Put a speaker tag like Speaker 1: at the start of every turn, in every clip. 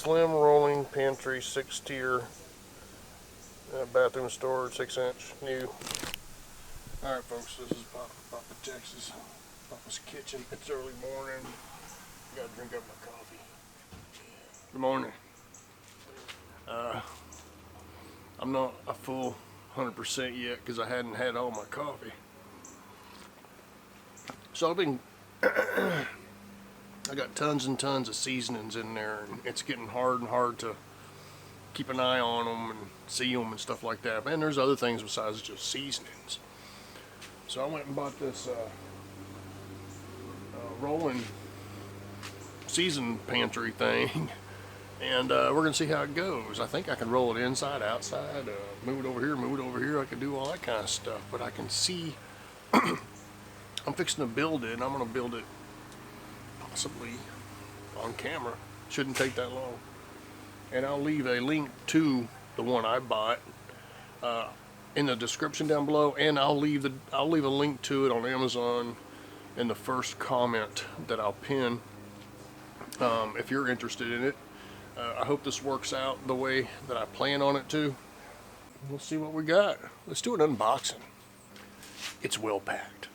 Speaker 1: Slim rolling pantry, 6-tier, bathroom storage, 6-inch, new. Alright folks, this is Papa Texas, Papa's kitchen. It's early morning, gotta drink up my coffee. Good morning. I'm not a full 100% yet because I hadn't had all my coffee. So I've been, I got tons and tons of seasonings in there, and it's getting hard and hard to keep an eye on them and see them and stuff like that. And there's other things besides just seasonings. So I went and bought this rolling season pantry thing, and we're gonna see how it goes. I think I can roll it inside, outside, move it over here, move it over here. I can do all that kind of stuff, but I can see I'm fixing to build it, and I'm gonna build it possibly on camera. Shouldn't take that long. And I'll leave a link to the one I bought in the description down below, and I'll leave a link to it on Amazon in the first comment that I'll pin if you're interested in it. I hope this works out the way that I plan on it to. We'll see what we got. Let's do an unboxing. It's well packed.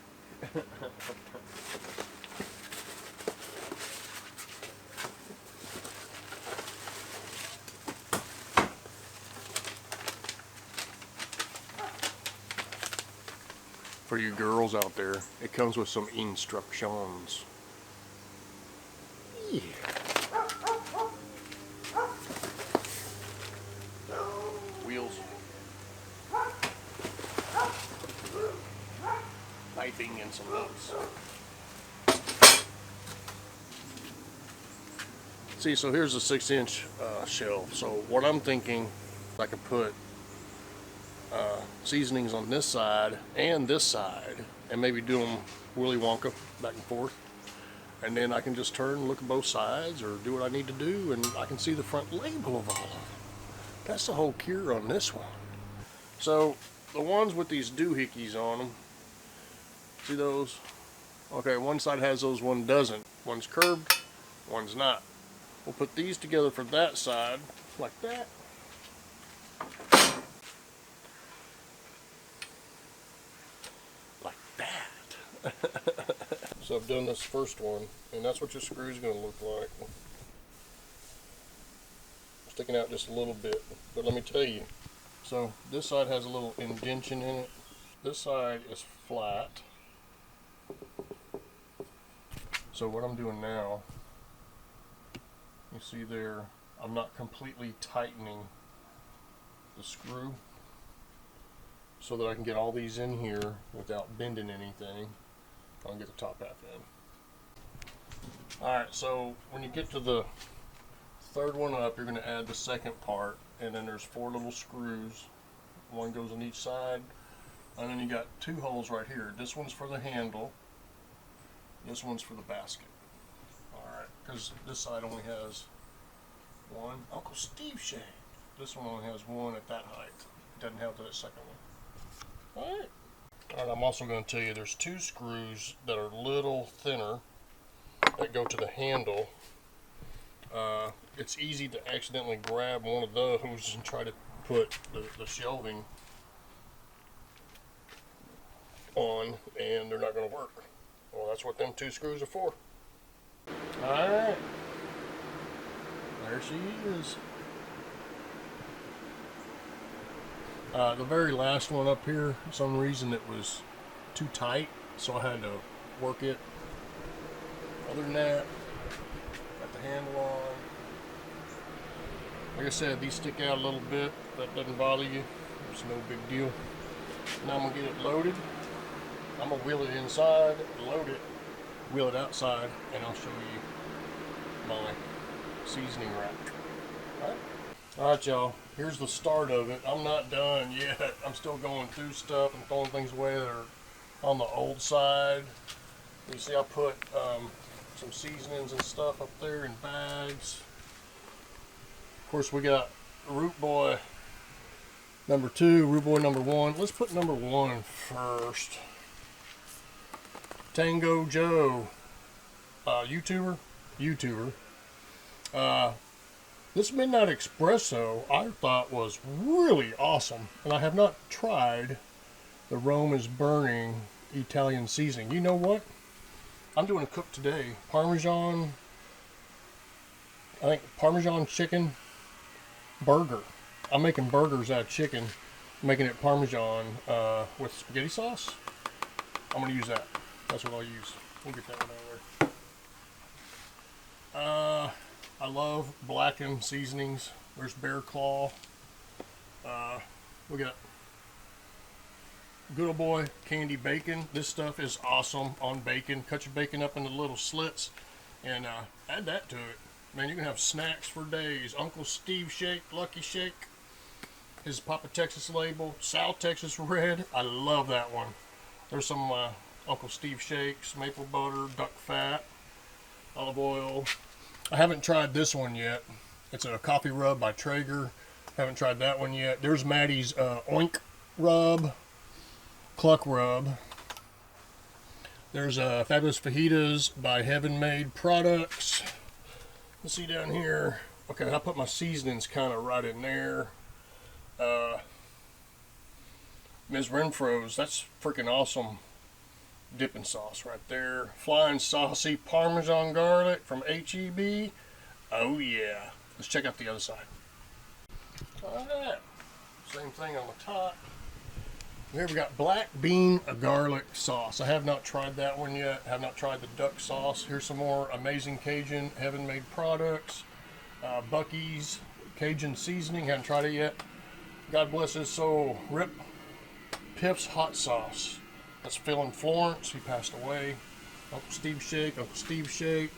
Speaker 1: For you girls out there, it comes with some instructions. Yeah. Wheels. Piping and some nuts. See, so here's a 6-inch shelf. So what I'm thinking, I could put seasonings on this side and this side, and maybe do them Willy Wonka back and forth, and then I can just turn and look at both sides or do what I need to do, and I can see the front label of all of them. That's the whole cure on this one. So the ones with these doohickeys on them, see those? Okay, one side has those, one doesn't. One's curved, one's not. We'll put these together for that side like that. So I've done this first one, and that's what your screw is going to look like. Sticking out just a little bit, but let me tell you. So this side has a little indentation in it. This side is flat. So what I'm doing now, you see there, I'm not completely tightening the screw so that I can get all these in here without bending anything. I'll get the top half in. Alright, so when you get to the third one up, you're going to add the second part, and then there's 4 little screws. One goes on each side, and then you got 2 holes right here. This one's for the handle, this one's for the basket. Alright, because this side only has one. Uncle Steve shaved. This one only has one at that height. It doesn't have that second one. Alright. Alright, I'm also going to tell you there's 2 screws that are a little thinner that go to the handle. It's easy to accidentally grab one of those and try to put the shelving on, and they're not going to work. Well, that's what them 2 screws are for. Alright. There she is. The very last one up here, for some reason it was too tight, so I had to work it. Other than that, got the handle on. Like I said, these stick out a little bit. That doesn't bother you. It's no big deal. Now I'm going to get it loaded. I'm going to wheel it inside, load it, wheel it outside, and I'll show you my seasoning rack. Alright? Alright, y'all. Here's the start of it. I'm not done yet. I'm still going through stuff and throwing things away that are on the old side. You see I put some seasonings and stuff up there in bags. Of course, we got Root Boy number 2, Root Boy number 1. Let's put number 1 first. Tango Joe, YouTuber. This This Midnight Espresso I thought was really awesome, and I have not tried the Rome is Burning Italian seasoning. You know what? I'm doing a cook today. Parmesan, I think Parmesan chicken burger. I'm making burgers out of chicken, making it Parmesan with spaghetti sauce. I'm going to use that. That's what I'll use. We'll get that one out of there. I love blackened seasonings. There's Bear Claw. We got Good Old Boy candy bacon. This stuff is awesome on bacon. Cut your bacon up into little slits and add that to it. Man, you can have snacks for days. Uncle Steve Shake, Lucky Shake. His Papa Texas label. South Texas Red. I love that one. There's some Uncle Steve shakes. Maple butter, duck fat, olive oil. I haven't tried this one yet. It's a coffee rub by Traeger. Haven't tried that one yet. There's Maddie's Oink Rub. Cluck Rub. There's Fabulous Fajitas by Heaven Made Products. Let's see down here. Okay, I put my seasonings kind of right in there. Ms. Renfro's, that's freaking awesome dipping sauce right there. Flying Saucy Parmesan Garlic from H-E-B. Oh yeah. Let's check out the other side. Alright. Same thing on the top. Here we got black bean garlic sauce. I have not tried that one yet. Have not tried the duck sauce. Here's some more Amazing Cajun Heaven Made Products. Buc-ee's Cajun seasoning. Haven't tried it yet. God bless his soul. Rip Piff's hot sauce. That's Phil in Florence. He passed away. Uncle Steve Shake.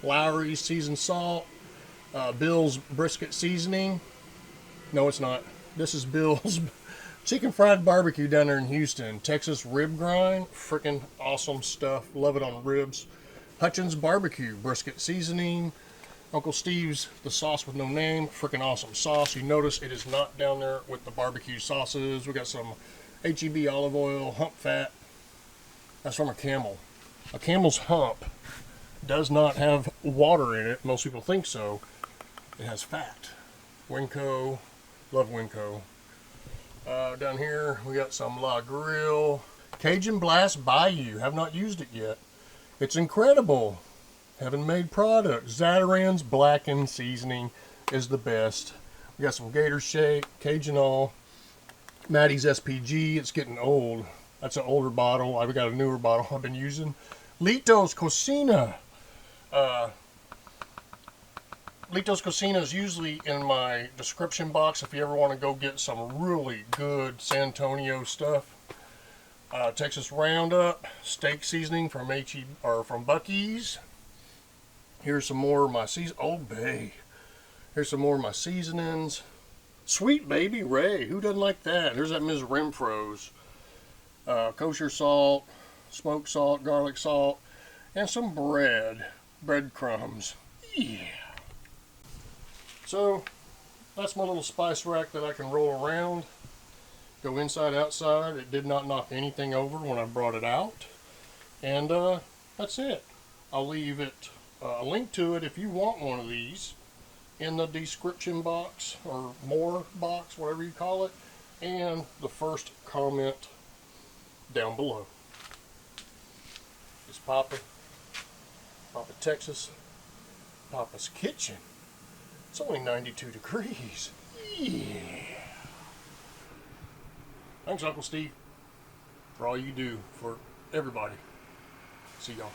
Speaker 1: Lowry's seasoned salt. Bill's brisket seasoning. No, it's not. This is Bill's chicken fried barbecue down there in Houston. Texas rib grind. Freaking awesome stuff. Love it on ribs. Hutchins barbecue brisket seasoning. Uncle Steve's the sauce with no name. Freaking awesome sauce. You notice it is not down there with the barbecue sauces. We got some H-E-B olive oil, hump fat. That's from a camel. A camel's hump does not have water in it. Most people think so. It has fat. Winco. Love Winco. Down here we got some La Grill. Cajun Blast Bayou. Have not used it yet. It's incredible. Heaven Made Product. Zatarain's blackened seasoning is the best. We got some Gator Shake. Cajun All. Maddie's SPG. It's getting old. That's an older bottle. I've got a newer bottle I've been using. Lito's Cocina. Lito's Cocina is usually in my description box if you ever want to go get some really good San Antonio stuff. Texas Roundup steak seasoning from from Buc-ee's. Here's some more of my Old Bay. Here's some more of my seasonings. Sweet Baby Ray. Who doesn't like that? There's that Ms. Renfro's. Kosher salt, smoked salt, garlic salt, and some breadcrumbs. Yeah. So that's my little spice rack that I can roll around, go inside, outside. It did not knock anything over when I brought it out, and that's it. I'll leave it a link to it if you want one of these in the description box or more box, whatever you call it, and the first comment down below. It's Papa Texas, Papa's Kitchen. It's only 92 degrees. Yeah. Thanks, Uncle Steve, for all you do for everybody. See y'all.